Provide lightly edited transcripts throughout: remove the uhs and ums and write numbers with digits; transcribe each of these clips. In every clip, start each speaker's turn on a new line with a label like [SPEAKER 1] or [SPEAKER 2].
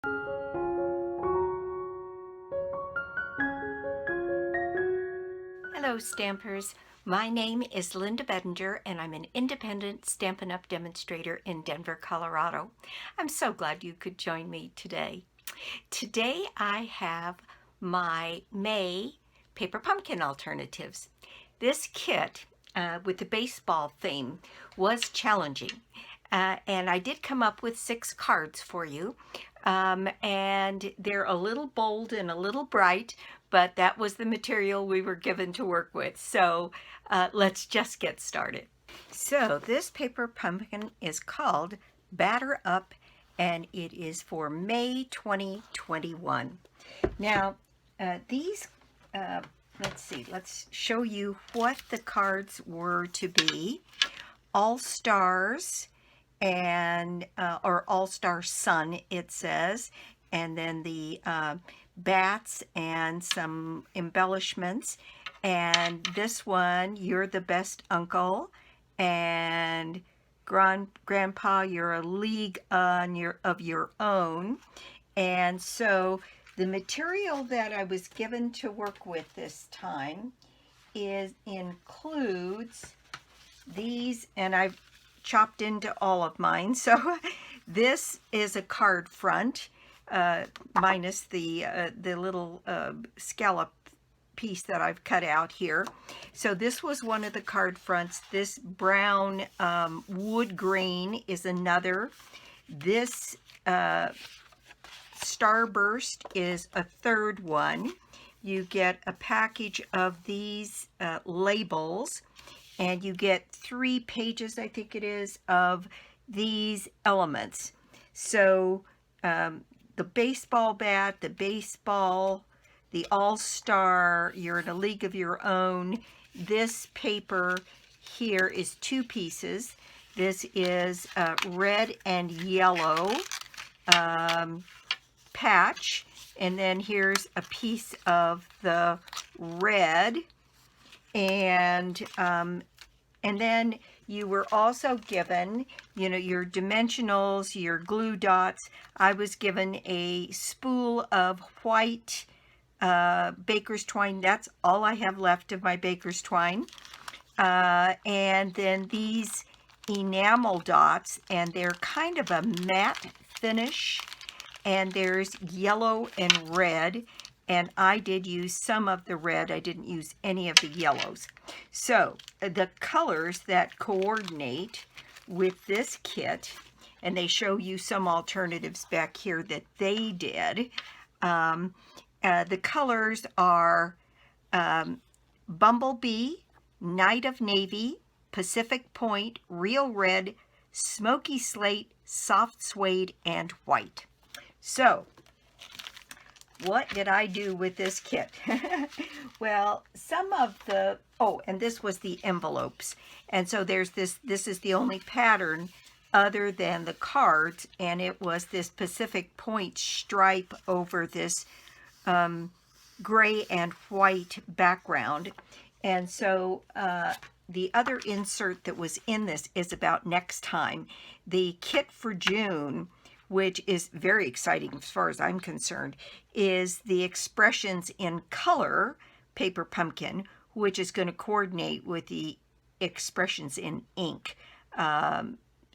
[SPEAKER 1] Hello Stampers, my name is Linda Bedinger and I'm an independent Stampin' Up! Demonstrator in Denver, Colorado. I'm so glad you could join me today. Today I have my May paper pumpkin alternatives. This kit with the baseball theme was challenging. And I did come up with 6 cards for you. And they're a little bold and a little bright, but that was the material we were given to work with. So let's just get started. So this paper pumpkin is called Batter Up, and it is for May 2021. Now, let's see, let's show you what the cards were to be. All Stars and or All-Star Sun, it says, and then the bats and some embellishments. And this one, You're the Best Uncle, and Grandpa, You're a League of Your Own. And so the material that I was given to work with this time includes these, and I've chopped into all of mine. So this is a card front, minus the little scallop piece that I've cut out here. So this was one of the card fronts. This brown wood grain is another. This Starburst is a third one. You get a package of these labels, and you get 3 pages, I think it is, of these elements. So the baseball bat, the baseball, the All-Star, You're in a League of Your Own. This paper here is 2 pieces. This is red and yellow patch, and then here's a piece of the red. And then you were also given, your dimensionals, your glue dots. I was given a spool of white baker's twine. That's all I have left of my baker's twine. And then these enamel dots, and they're kind of a matte finish. And there's yellow and red. And I did use some of the red. I didn't use any of the yellows. So the colors that coordinate with this kit, and they show you some alternatives back here that they did. The colors are Bumblebee, Night of Navy, Pacific Point, Real Red, Smoky Slate, Soft Suede, and White. So what did I do with this kit? Well, some of the, and this was the envelopes. And so there's this is the only pattern other than the cards, and it was this Pacific Point stripe over this gray and white background. And so the other insert that was in this is about next time. The kit for June, which is very exciting as far as I'm concerned, is the Expressions in Color paper pumpkin, which is going to coordinate with the Expressions in Ink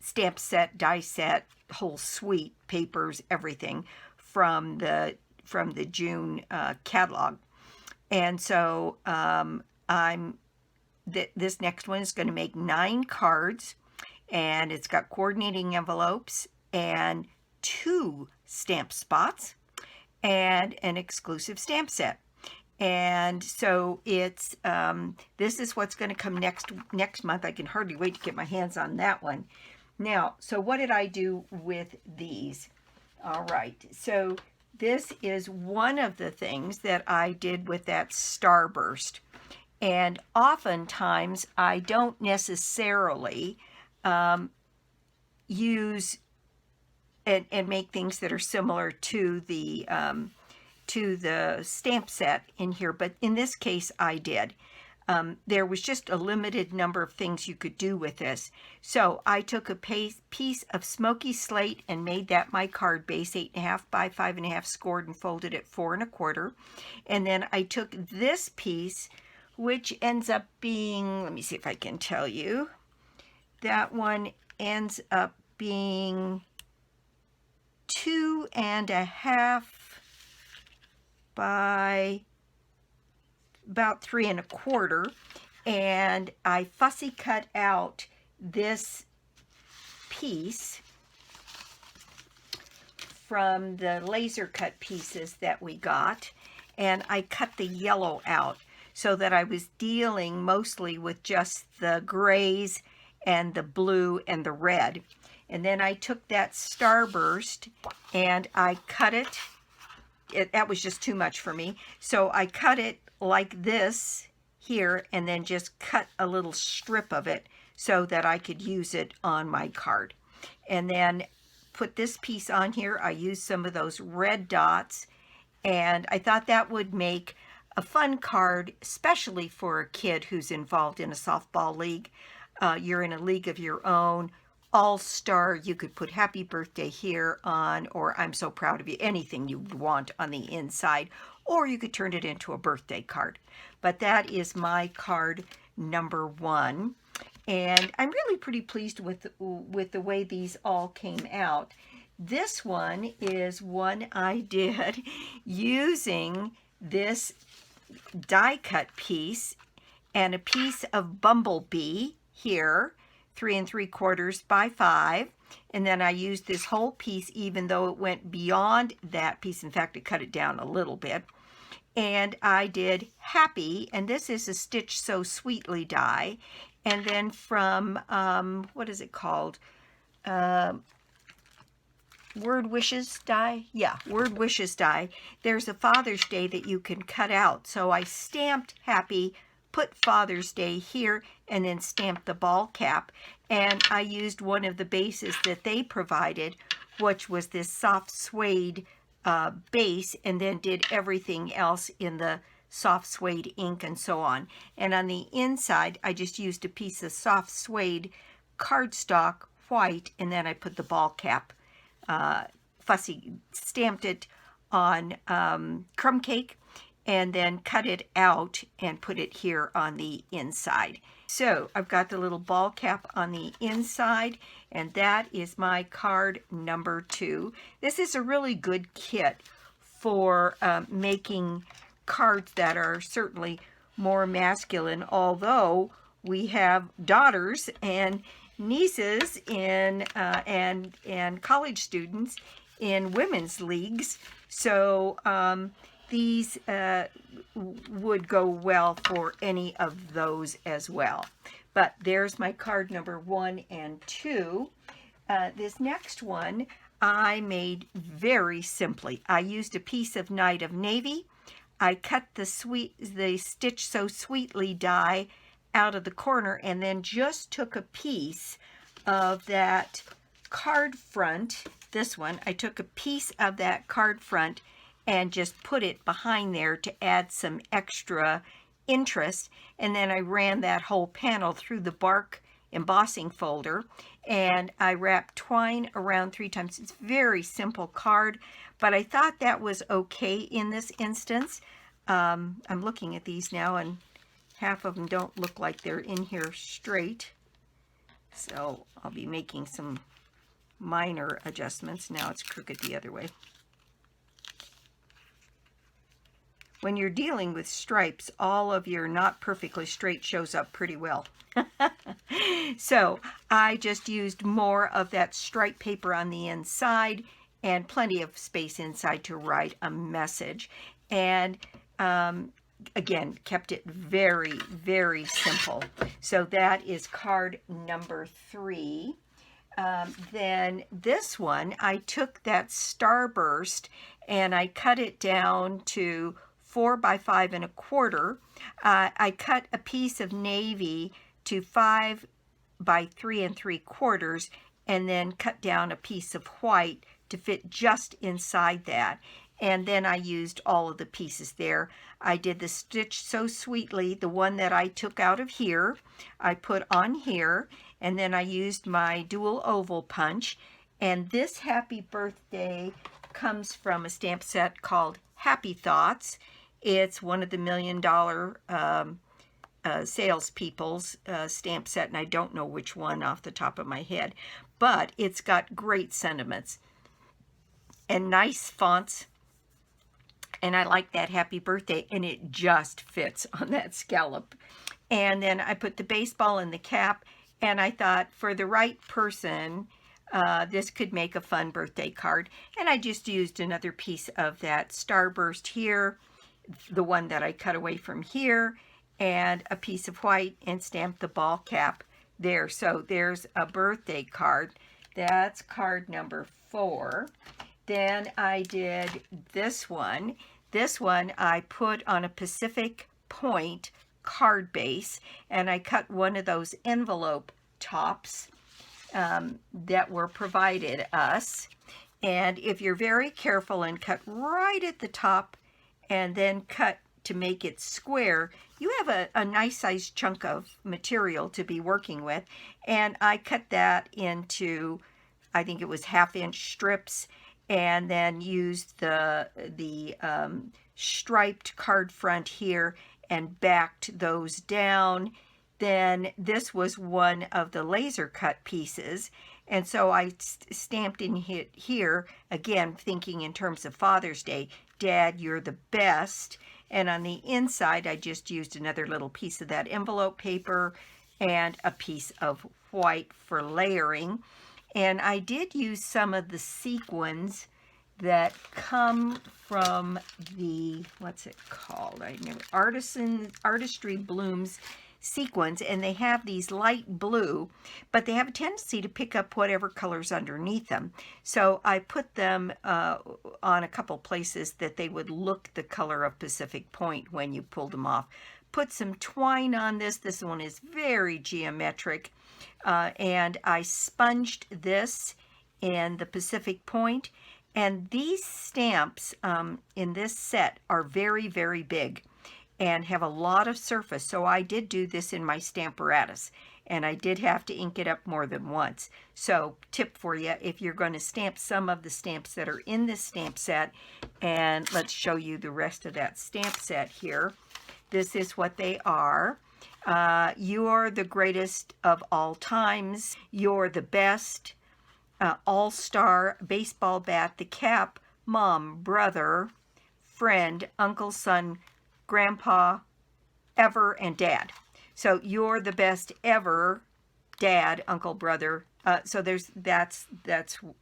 [SPEAKER 1] stamp set, die set, whole suite, papers, everything from the June catalog. And so this next one is going to make 9 cards, and it's got coordinating envelopes and 2 stamp spots and an exclusive stamp set. And so it's this is what's going to come next month. I can hardly wait to get my hands on that one. Now, so what did I do with these? All right, so this is one of the things that I did with that Starburst. And oftentimes I don't necessarily use and make things that are similar to the stamp set in here, but in this case I did. there was just a limited number of things you could do with this. So I took a piece of Smokey Slate and made that my card base, 8.5 by 5.5, scored and folded at 4 1/4. And then I took this piece, which ends up being, let me see if I can tell you, that one ends up being 2.5 by about 3 1/4, and I fussy cut out this piece from the laser cut pieces that we got, and I cut the yellow out so that I was dealing mostly with just the grays and the blue and the red. And then I took that starburst and I cut it. That was just too much for me. So I cut it like this here and then just cut a little strip of it so that I could use it on my card. And then put this piece on here. I used some of those red dots, and I thought that would make a fun card, especially for a kid who's involved in a softball league. You're in a league of your own, all-star, you could put happy birthday here on, or I'm so proud of you, anything you would want on the inside, or you could turn it into a birthday card. But that is my card number 1. And I'm really pretty pleased with the way these all came out. This one is one I did using this die cut piece and a piece of Bumblebee here, 3 3/4 by 5, and then I used this whole piece even though it went beyond that piece. In fact, I cut it down a little bit, and I did Happy, and this is a Stitch So Sweetly die. And then from what is it called, Word Wishes die? Yeah, Word Wishes die. There's a Father's Day that you can cut out. So I stamped Happy, put Father's Day here, and then stamped the ball cap. And I used one of the bases that they provided, which was this soft suede base, and then did everything else in the soft suede ink and so on. And on the inside, I just used a piece of soft suede cardstock white, and then I put the ball cap, fussy stamped it on crumb cake, and then cut it out and put it here on the inside. So I've got the little ball cap on the inside, and that is my card number 2. This is a really good kit for making cards that are certainly more masculine, although we have daughters and nieces in and college students in women's leagues, so these would go well for any of those as well. But there's my card number 1 and 2. This next one I made very simply. I used a piece of Night of Navy. I cut the Stitch So Sweetly die out of the corner, and then just took a piece of that card front, this one, I took a piece of that card front and just put it behind there to add some extra interest, and then I ran that whole panel through the bark embossing folder, and I wrapped twine around 3 times. It's a very simple card, but I thought that was okay in this instance. I'm looking at these now, and half of them don't look like they're in here straight, so I'll be making some minor adjustments. Now it's crooked the other way. When you're dealing with stripes, all of your not perfectly straight shows up pretty well. So I just used more of that stripe paper on the inside and plenty of space inside to write a message. And again, kept it very, very simple. So that is card number 3. Then this one, I took that Starburst and I cut it down to 4 by 5 1/4. I cut a piece of navy to 5 by 3 3/4, and then cut down a piece of white to fit just inside that. And then I used all of the pieces there. I did the Stitch So Sweetly, the one that I took out of here, I put on here, and then I used my dual oval punch. And this Happy Birthday comes from a stamp set called Happy Thoughts. It's one of the $1 Million salespeople's stamp set, and I don't know which one off the top of my head, but it's got great sentiments and nice fonts. And I like that Happy Birthday, and it just fits on that scallop. And then I put the baseball in the cap, and I thought for the right person, this could make a fun birthday card. And I just used another piece of that Starburst here, the one that I cut away from here, and a piece of white, and stamped the ball cap there. So there's a birthday card. That's card number 4. Then I did this one. This one I put on a Pacific Point card base, and I cut one of those envelope tops that were provided us. And if you're very careful and cut right at the top and then cut to make it square, you have a nice sized chunk of material to be working with. And I cut that into, I think it was 1/2-inch strips, and then used the striped card front here and backed those down. Then this was one of the laser cut pieces, and so I stamped in here, again thinking in terms of Father's Day, Dad, you're the best. And on the inside I just used another little piece of that envelope paper and a piece of white for layering. And I did use some of the sequins that come from the, what's it called? I never, Artistry Blooms sequins, and they have these light blue, but they have a tendency to pick up whatever color's underneath them. So I put them on a couple places that they would look the color of Pacific Point when you pulled them off. Put some twine on this. This one is very geometric. And I sponged this in the Pacific Point. And these stamps in this set are very, very big and have a lot of surface. So I did do this in my Stamparatus, and I did have to ink it up more than once. So tip for you, if you're going to stamp some of the stamps that are in this stamp set, and let's show you the rest of that stamp set here. This is what they are. You are the greatest of all times. You're the best. All-star, baseball bat, the cap, mom, brother, friend, uncle, son, grandpa, ever, and dad. So you're the best ever, dad, uncle, brother. So that's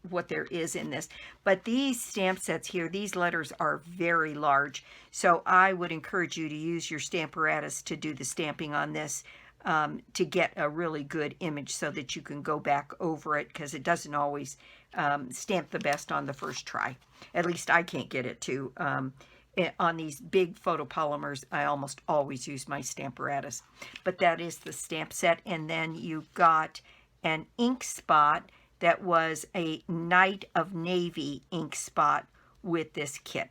[SPEAKER 1] what there is in this. But these stamp sets here, these letters are very large. So I would encourage you to use your Stamparatus to do the stamping on this, to get a really good image so that you can go back over it, because it doesn't always stamp the best on the first try. At least I can't get it to. On these big photopolymers, I almost always use my Stamparatus. But that is the stamp set. And then you got an ink spot that was a Night of Navy ink spot with this kit.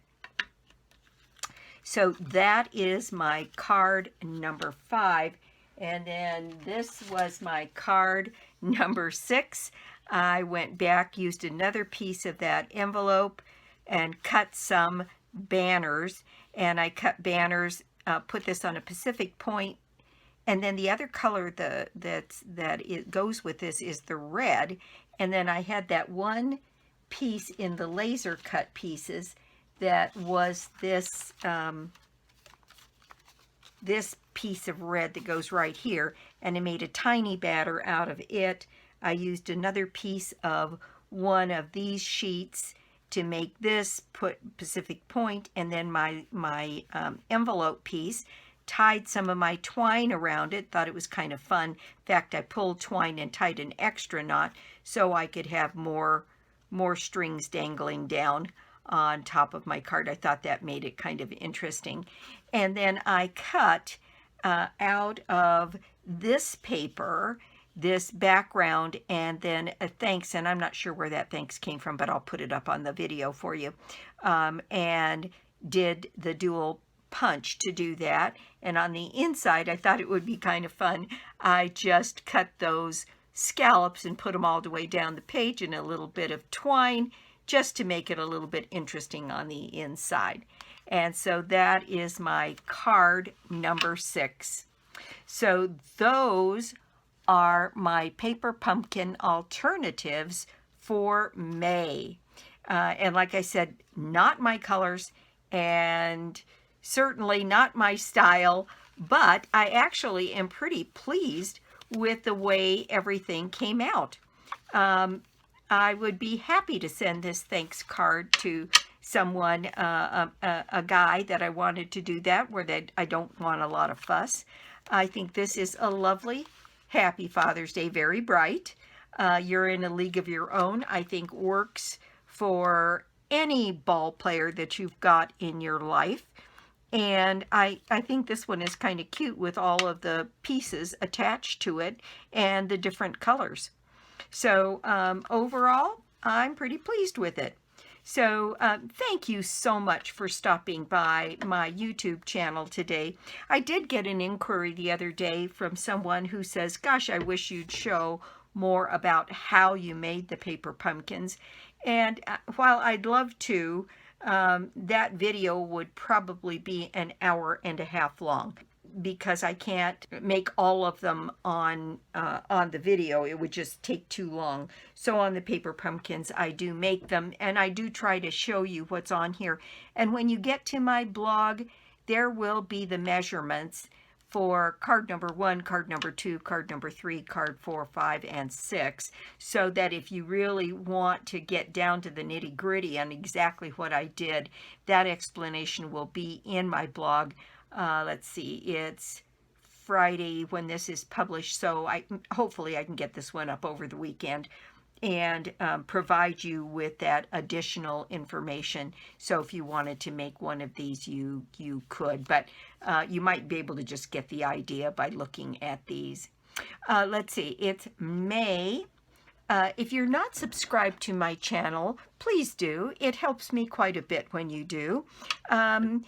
[SPEAKER 1] So that is my card number 5. And then this was my card number 6. I went back, used another piece of that envelope, and cut some banners. And I cut banners, put this on a Pacific Point. And then the other color that it goes with this is the red. And then I had that one piece in the laser cut pieces that was this this piece of red that goes right here, and I made a tiny batter out of it. I used another piece of one of these sheets to make this, put Pacific Point, and then my envelope piece. Tied some of my twine around it, thought it was kind of fun. In fact, I pulled twine and tied an extra knot so I could have more strings dangling down on top of my card. I thought that made it kind of interesting. And then I cut out of this paper this background, and then a thanks, and I'm not sure where that thanks came from, but I'll put it up on the video for you. and did the dual punch to do that. And on the inside, I thought it would be kind of fun. I just cut those scallops and put them all the way down the page in a little bit of twine just to make it a little bit interesting on the inside. And so that is my card number 6. So those are my paper pumpkin alternatives for May. And like I said, not my colors and certainly not my style, but I actually am pretty pleased with the way everything came out. I would be happy to send this thanks card to someone, a guy that I wanted to do that, where I don't want a lot of fuss. I think this is a lovely, happy Father's Day, very bright. You're in a league of your own, I think works for any ball player that you've got in your life. And I think this one is kind of cute with all of the pieces attached to it and the different colors. So overall, I'm pretty pleased with it. So thank you so much for stopping by my YouTube channel today. I did get an inquiry the other day from someone who says, gosh, I wish you'd show more about how you made the paper pumpkins. And while I'd love to, that video would probably be an hour and a half long, because I can't make all of them on the video. It would just take too long. So on the paper pumpkins, I do make them, and I do try to show you what's on here. And when you get to my blog, there will be the measurements for card number 1, card number 2, card number 3, card 4, 5, and 6, so that if you really want to get down to the nitty-gritty on exactly what I did, that explanation will be in my blog. Let's see, it's Friday when this is published, so hopefully I can get this one up over the weekend and provide you with that additional information. So if you wanted to make one of these, you could, but you might be able to just get the idea by looking at these. Let's see, it's May. If you're not subscribed to my channel, please do. It helps me quite a bit when you do. And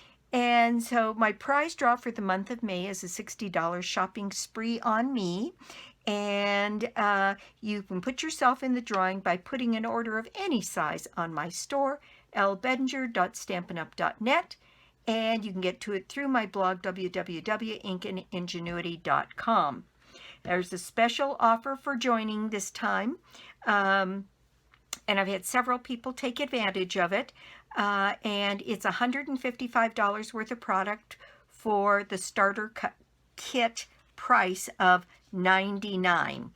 [SPEAKER 1] so my prize draw for the month of May is a $60 shopping spree on me. And you can put yourself in the drawing by putting an order of any size on my store, lbedinger.stampinup.net. And you can get to it through my blog, www.ingenuity.com. There's a special offer for joining this time. And I've had several people take advantage of it. And it's $155 worth of product for the starter kit price of $99.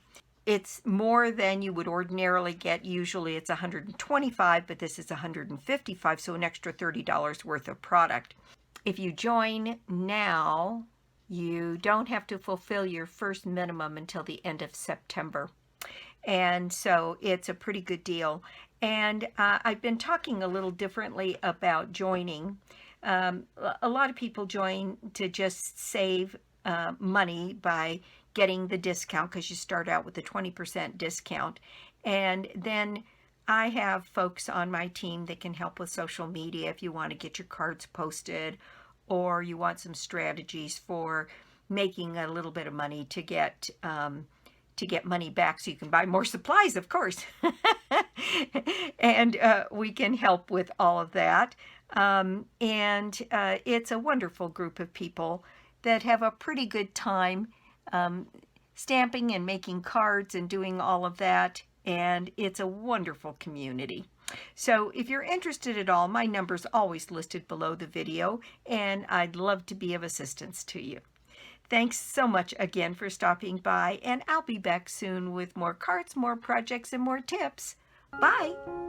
[SPEAKER 1] It's more than you would ordinarily get. Usually it's $125, but this is $155, so an extra $30 worth of product. If you join now, you don't have to fulfill your first minimum until the end of September. And so it's a pretty good deal. And I've been talking a little differently about joining. A lot of people join to just save money by getting the discount, because you start out with a 20% discount. And then I have folks on my team that can help with social media if you want to get your cards posted, or you want some strategies for making a little bit of money to get money back so you can buy more supplies, of course. And we can help with all of that. And it's a wonderful group of people that have a pretty good time stamping and making cards and doing all of that. And it's a wonderful community. So if you're interested at all, my number's always listed below the video, and I'd love to be of assistance to you. Thanks so much again for stopping by, and I'll be back soon with more cards, more projects, and more tips. Bye!